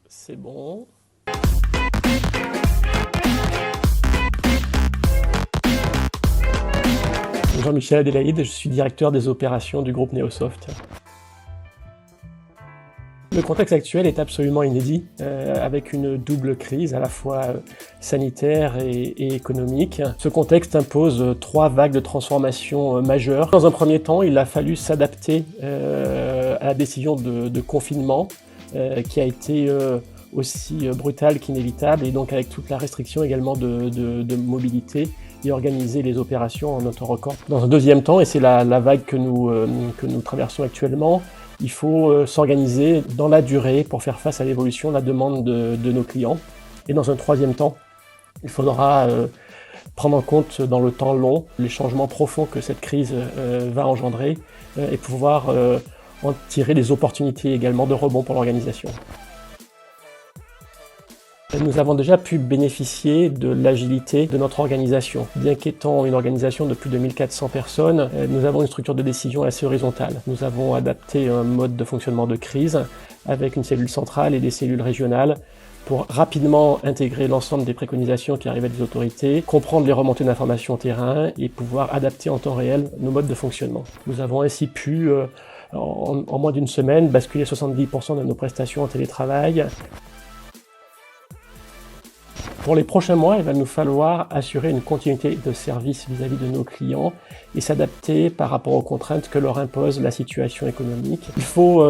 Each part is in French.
C'est bon. Jean-Michel Adélaïde, je suis directeur des opérations du groupe Neosoft. Le contexte actuel est absolument inédit, avec une double crise, à la fois sanitaire et économique. Ce contexte impose 3 vagues de transformation majeures. Dans un premier temps, il a fallu s'adapter à la décision de confinement, qui a été aussi brutale qu'inévitable, et donc avec toute la restriction également de mobilité, et organiser les opérations en un temps record. Dans un deuxième temps, et c'est la vague que nous traversons actuellement, il faut s'organiser dans la durée pour faire face à l'évolution de la demande de nos clients. Et dans un troisième temps, il faudra prendre en compte dans le temps long les changements profonds que cette crise va engendrer et pouvoir en tirer des opportunités également de rebond pour l'organisation. Nous avons déjà pu bénéficier de l'agilité de notre organisation. Bien qu'étant une organisation de plus de 1400 personnes, nous avons une structure de décision assez horizontale. Nous avons adapté un mode de fonctionnement de crise avec une cellule centrale et des cellules régionales pour rapidement intégrer l'ensemble des préconisations qui arrivaient des autorités, comprendre les remontées d'informations terrain et pouvoir adapter en temps réel nos modes de fonctionnement. Nous avons ainsi pu, en moins d'une semaine, basculer 70% de nos prestations en télétravail. Pour les prochains mois, il va nous falloir assurer une continuité de service vis-à-vis de nos clients et s'adapter par rapport aux contraintes que leur impose la situation économique. Il faut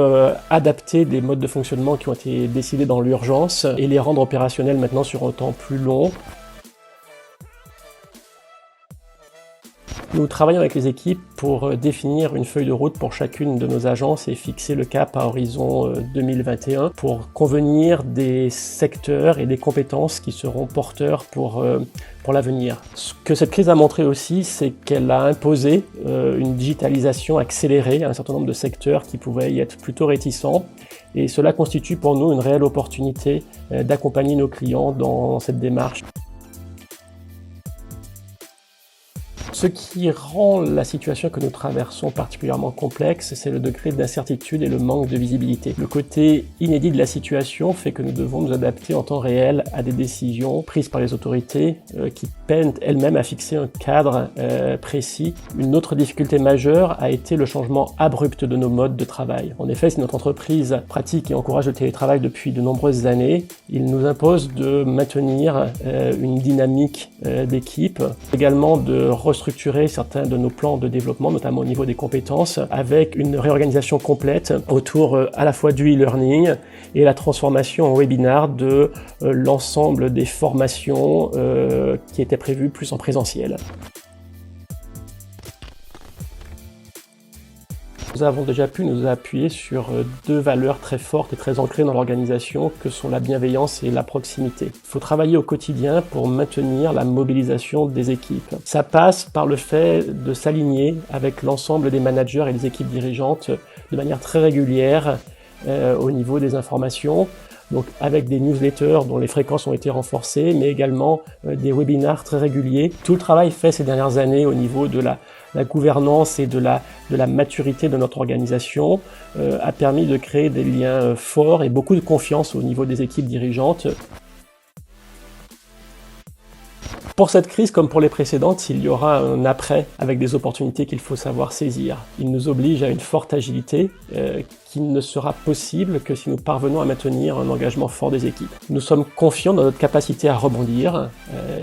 adapter des modes de fonctionnement qui ont été décidés dans l'urgence et les rendre opérationnels maintenant sur un temps plus long. Nous travaillons avec les équipes pour définir une feuille de route pour chacune de nos agences et fixer le cap à horizon 2021 pour convenir des secteurs et des compétences qui seront porteurs pour l'avenir. Ce que cette crise a montré aussi, c'est qu'elle a imposé une digitalisation accélérée à un certain nombre de secteurs qui pouvaient y être plutôt réticents. Et cela constitue pour nous une réelle opportunité d'accompagner nos clients dans cette démarche. Ce qui rend la situation que nous traversons particulièrement complexe, c'est le degré d'incertitude et le manque de visibilité. Le côté inédit de la situation fait que nous devons nous adapter en temps réel à des décisions prises par les autorités qui peinent elles-mêmes à fixer un cadre précis. Une autre difficulté majeure a été le changement abrupt de nos modes de travail. En effet, si notre entreprise pratique et encourage le télétravail depuis de nombreuses années, il nous impose de maintenir une dynamique d'équipe, également de restructurer certains de nos plans de développement, notamment au niveau des compétences, avec une réorganisation complète autour à la fois du e-learning et la transformation en webinar de l'ensemble des formations qui étaient prévues plus en présentiel. Nous avons déjà pu nous appuyer sur 2 valeurs très fortes et très ancrées dans l'organisation que sont la bienveillance et la proximité. Il faut travailler au quotidien pour maintenir la mobilisation des équipes. Ça passe par le fait de s'aligner avec l'ensemble des managers et des équipes dirigeantes de manière très régulière au niveau des informations. Donc avec des newsletters dont les fréquences ont été renforcées, mais également des webinars très réguliers. Tout le travail fait ces dernières années au niveau de la gouvernance et de la maturité de notre organisation a permis de créer des liens forts et beaucoup de confiance au niveau des équipes dirigeantes. Pour cette crise, comme pour les précédentes, il y aura un après avec des opportunités qu'il faut savoir saisir. Il nous oblige à une forte agilité qui ne sera possible que si nous parvenons à maintenir un engagement fort des équipes. Nous sommes confiants dans notre capacité à rebondir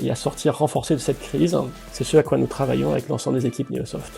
et à sortir renforcés de cette crise. C'est ce à quoi nous travaillons avec l'ensemble des équipes Neosoft.